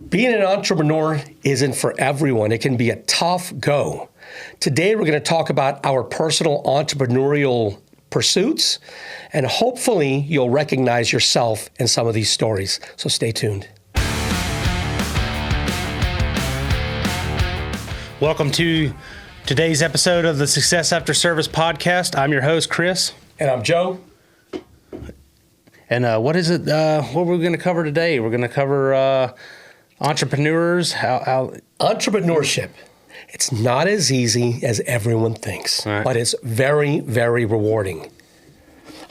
Being an entrepreneur isn't for everyone. It can be a tough go. Today, we're going to talk about our personal entrepreneurial pursuits, and hopefully you'll recognize yourself in some of these stories. So stay tuned. Welcome to today's episode of the Success After Service podcast. I'm your host, Chris. And I'm Joe. And what is it? What we're going to cover today? We're going to cover entrepreneurs. Entrepreneurship. It's not as easy as everyone thinks, right, but it's very, very rewarding.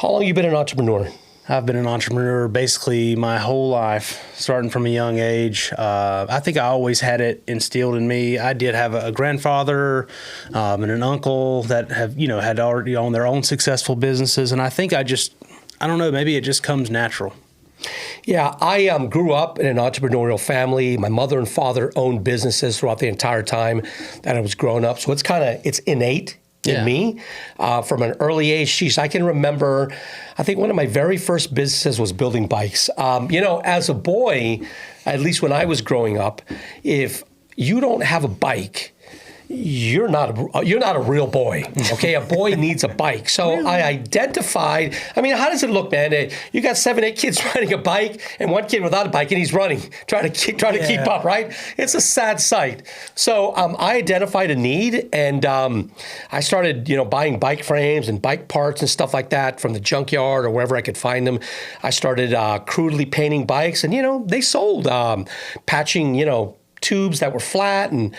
How long have you been an entrepreneur? I've been an entrepreneur basically my whole life, starting from a young age. I think I always had it instilled in me. I did have a grandfather and an uncle that had already owned their own successful businesses, and I think I don't know, maybe it just comes natural. Yeah, I grew up in an entrepreneurial family. My mother and father owned businesses throughout the entire time that I was growing up. So it's innate in me from an early age. Geez, I can remember, I think one of my very first businesses was building bikes. As a boy, at least when I was growing up, if you don't have a bike, you're not a real boy, okay? A boy needs a bike. So really? I identified, how does it look, man? You got 7, 8 kids riding a bike and one kid without a bike and he's running, trying to keep up, right? It's a sad sight. So I identified a need and I started, buying bike frames and bike parts and stuff like that from the junkyard or wherever I could find them. I started crudely painting bikes and, they sold, patching, tubes that were flat and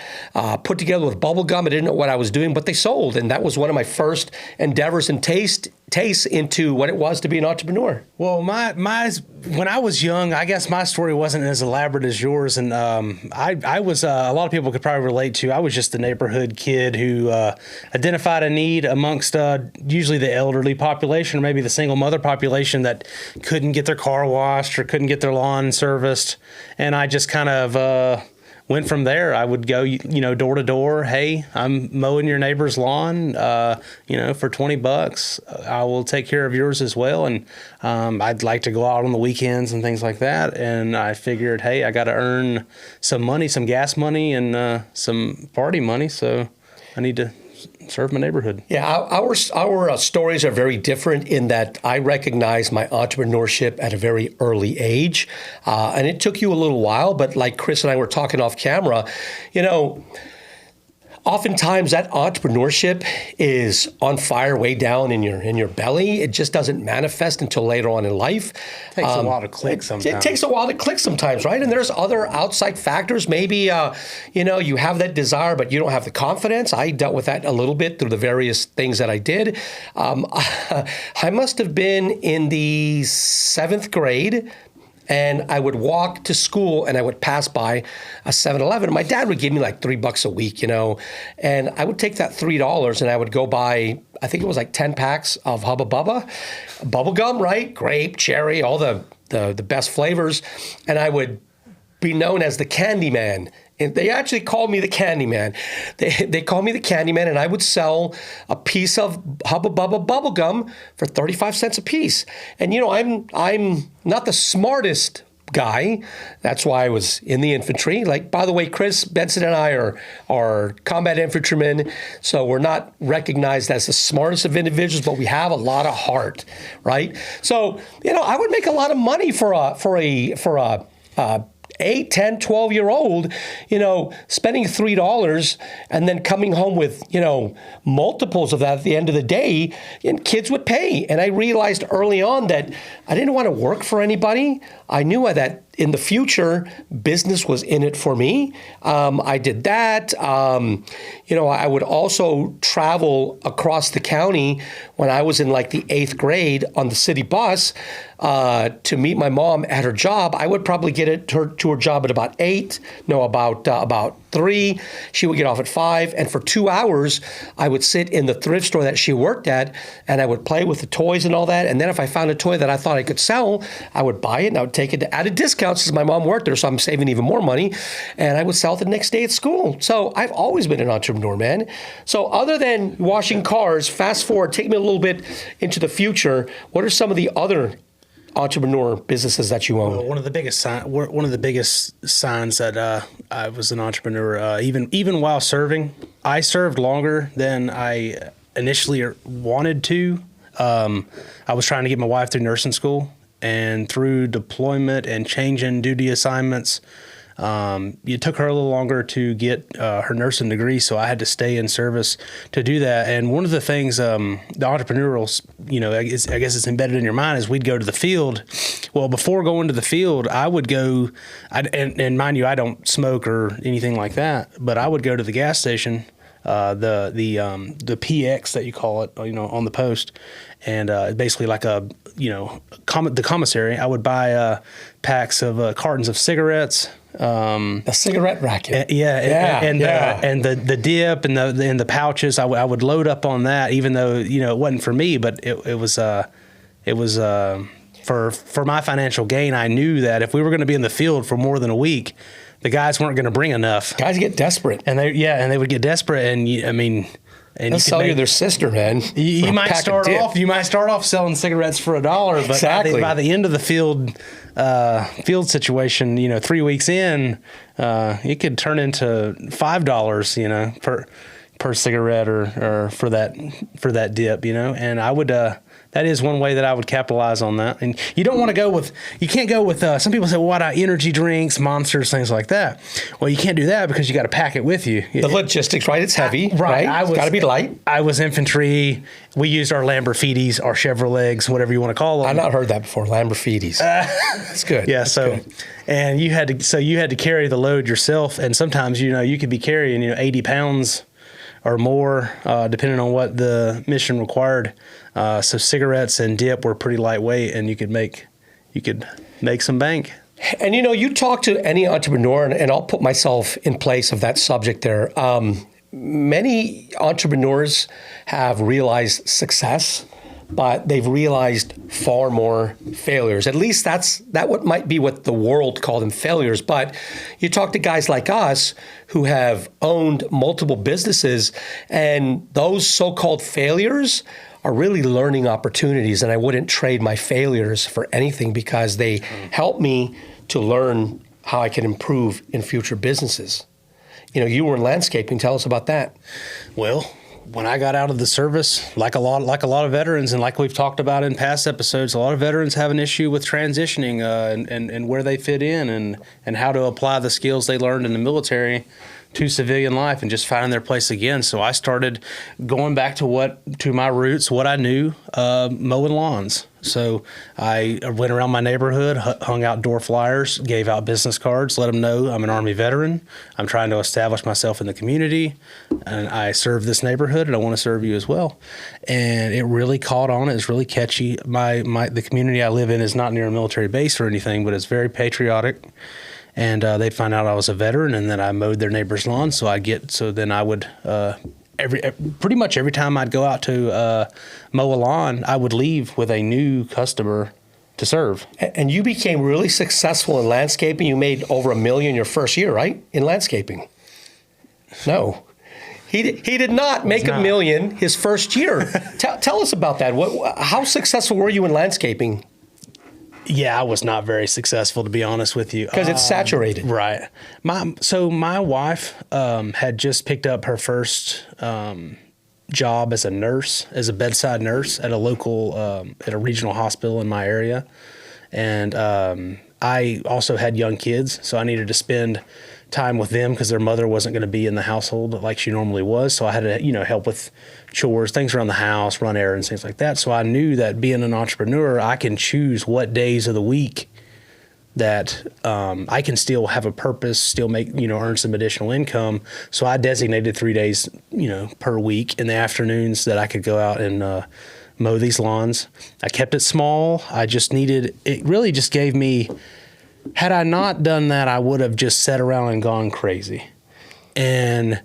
put together with bubble gum. I didn't know what I was doing, but they sold. And that was one of my first endeavors and tastes into what it was to be an entrepreneur. Well, when I was young, I guess my story wasn't as elaborate as yours. And I was, a lot of people could probably relate to, I was just a neighborhood kid who identified a need amongst usually the elderly population or maybe the single mother population that couldn't get their car washed or couldn't get their lawn serviced. And I just kind of went from there. I would go, door to door. Hey, I'm mowing your neighbor's lawn, for $20. I will take care of yours as well. And I'd like to go out on the weekends and things like that. And I figured, hey, I got to earn some money, some gas money and some party money. So I need to serve my neighborhood. Yeah, our stories are very different in that I recognized my entrepreneurship at a very early age. And it took you a little while, but like Chris and I were talking off camera, oftentimes that entrepreneurship is on fire way down in your belly. It just doesn't manifest until later on in life. It takes a while to click sometimes. It takes a while to click sometimes, right? And there's other outside factors. Maybe, you have that desire, but you don't have the confidence. I dealt with that a little bit through the various things that I did. I must have been in the 7th grade. And I would walk to school and I would pass by a 7-Eleven. My dad would give me like $3 a week, and I would take that $3 and I would go buy, I think it was like 10 packs of Hubba Bubba, bubble gum, right? Grape, cherry, all the best flavors. And I would be known as the Candy Man. And they actually called me the Candy Man. They called me the Candy Man, and I would sell a piece of Hubba Bubba bubble gum for 35 cents a piece. And I'm not the smartest guy. That's why I was in the infantry. Like, by the way, Chris Benson and I are combat infantrymen, so we're not recognized as the smartest of individuals, but we have a lot of heart, right? So I would make a lot of money for a 8, 10, 12-year-old, spending $3 and then coming home with, multiples of that at the end of the day, and kids would pay. And I realized early on that I didn't want to work for anybody. I knew that in the future, business was in it for me. I did that. I would also travel across the county when I was in like the 8th grade on the city bus to meet my mom at her job. I would probably get to her job at about 3. She would get off at 5. And for 2 hours, I would sit in the thrift store that she worked at, and I would play with the toys and all that. And then if I found a toy that I thought I could sell, I would buy it and I would take it at a discount since my mom worked there, so I'm saving even more money. And I would sell it the next day at school. So I've always been an entrepreneur, man. So other than washing cars, fast forward, take me a little bit into the future. What are some of the other entrepreneur businesses that you own? Well, one of the biggest signs that I was an entrepreneur, even while serving, I served longer than I initially wanted to. I was trying to get my wife through nursing school, and through deployment and changing duty assignments, it took her a little longer to get her nursing degree, so I had to stay in service to do that. And one of the things, the entrepreneurial, I guess it's embedded in your mind, is we'd go to the field. Well, before going to the field, I would go, and mind you, I don't smoke or anything like that, but I would go to the gas station, the PX that you call it, on the post, and basically like the commissary. I would buy packs of cartons of cigarettes. A cigarette racket. And the dip and the pouches. I would load up on that, even though it wasn't for me, but it was for my financial gain. I knew that if we were going to be in the field for more than a week, the guys weren't going to bring enough. Guys get desperate, and they would get desperate, and they'll sell you their sister, man. You might start off selling cigarettes for $1, but exactly. by the end of the field situation, 3 weeks in, it could turn into $5, per cigarette or for that dip, and I would. That is one way that I would capitalize on that. And you don't want to you can't go with, some people say, well, why not energy drinks, Monsters, things like that? Well, you can't do that because you got to pack it with you. The logistics, right? It's heavy, right? It's got to be light. I was infantry. We used our Lamborghinis, our Chevrolets, whatever you want to call them. I've not heard that before, Lamborghinis. That's good. Yeah, That's good. And you had to carry the load yourself. And sometimes, you could be carrying, 80 pounds or more, depending on what the mission required. So cigarettes and dip were pretty lightweight, and you could make some bank. And you talk to any entrepreneur, and I'll put myself in place of that subject there. Many entrepreneurs have realized success, but they've realized far more failures. At least that what might be what the world call them, failures. But you talk to guys like us who have owned multiple businesses, and those so-called failures are really learning opportunities. And I wouldn't trade my failures for anything because they help me to learn how I can improve in future businesses. You were in landscaping. Tell us about that. Well, when I got out of the service, like a lot of veterans, and like we've talked about in past episodes, a lot of veterans have an issue with transitioning and where they fit in and how to apply the skills they learned in the military to civilian life and just finding their place again. So I started going back to my roots, what I knew, mowing lawns. So I went around my neighborhood, hung out door flyers, gave out business cards, let them know I'm an Army veteran. I'm trying to establish myself in the community, and I serve this neighborhood, and I want to serve you as well. And it really caught on. It's really catchy. The community I live in is not near a military base or anything, but it's very patriotic. And they find out I was a veteran, and that I mowed their neighbor's lawn. Then I would pretty much every time I'd go out to mow a lawn, I would leave with a new customer to serve. And you became really successful in landscaping. You made over $1 million your first year, right? In landscaping. No. He did not make $1 million his first year. Tell us about that. How successful were you in landscaping? Yeah, I was not very successful, to be honest with you. Because it's saturated. Right. My wife had just picked up her first job as a nurse, as a bedside nurse at a regional hospital in my area. And I also had young kids, so I needed to spend time with them because their mother wasn't going to be in the household like she normally was. So I had to, help with chores, things around the house, run errands, things like that. So I knew that being an entrepreneur, I can choose what days of the week that I can still have a purpose, still make, earn some additional income. So I designated 3 days, per week in the afternoons that I could go out and mow these lawns. I kept it small. It really just gave me, had I not done that, I would have just sat around and gone crazy. And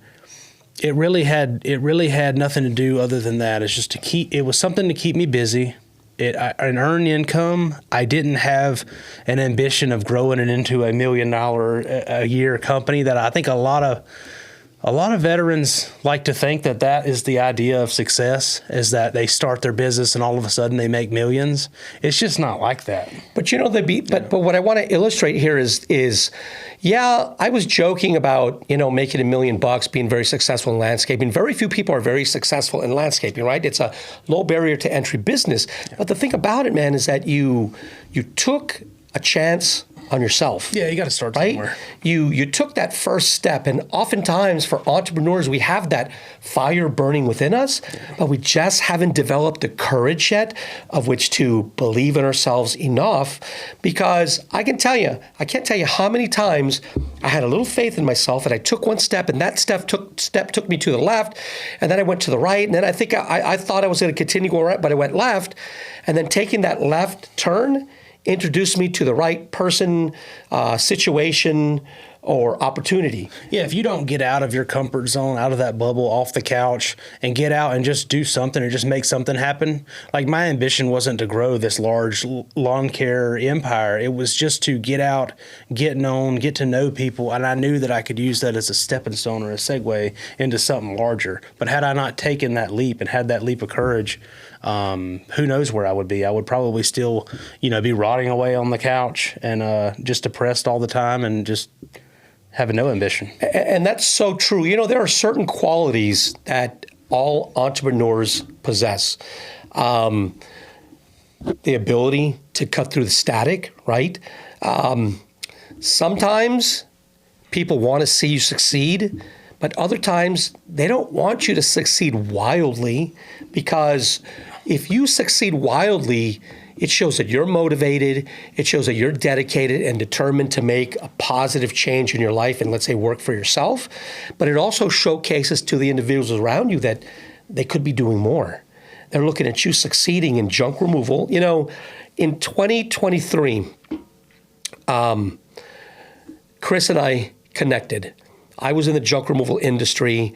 it really had nothing to do other than that. It's just it was something to keep me busy. And earn income. I didn't have an ambition of growing it into $1 million a year company that I think a lot of A lot of veterans like to think that that is the idea of success, is that they start their business and all of a sudden they make millions. It's just not like that. But but what I want to illustrate here is yeah, I was joking about, making $1 million, being very successful in landscaping. Very few people are very successful in landscaping, right? It's a low barrier to entry business. Yeah. But the thing about it, man, is that you took a chance on yourself. Yeah, you got to start right? somewhere. You took that first step, and oftentimes for entrepreneurs, we have that fire burning within us, but we just haven't developed the courage yet of which to believe in ourselves enough. Because I can't tell you how many times I had a little faith in myself, and I took one step, and that step took me to the left, and then I went to the right, and then I think I thought I was going to continue going right, but I went left, and then taking that left turn introduced me to the right person, situation, or opportunity. Yeah, if you don't get out of your comfort zone, out of that bubble, off the couch, and get out and just do something or just make something happen. Like, my ambition wasn't to grow this large lawn care empire. It was just to get out, get known, get to know people, and I knew that I could use that as a stepping stone or a segue into something larger. But had I not taken that leap and had that leap of courage, who knows where I would be? I would probably still, be rotting away on the couch and just depressed all the time and just having no ambition. And that's so true. There are certain qualities that all entrepreneurs possess. The ability to cut through the static, right? Sometimes people want to see you succeed, but other times they don't want you to succeed wildly, because if you succeed wildly, it shows that you're motivated, it shows that you're dedicated and determined to make a positive change in your life and, let's say, work for yourself. But it also showcases to the individuals around you that they could be doing more. They're looking at you succeeding in junk removal. In 2023, Chris and I connected. I was in the junk removal industry.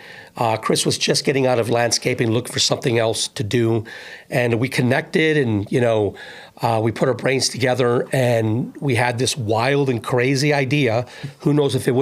Chris was just getting out of landscaping, looking for something else to do. And we connected and, we put our brains together and we had this wild and crazy idea. Who knows if it would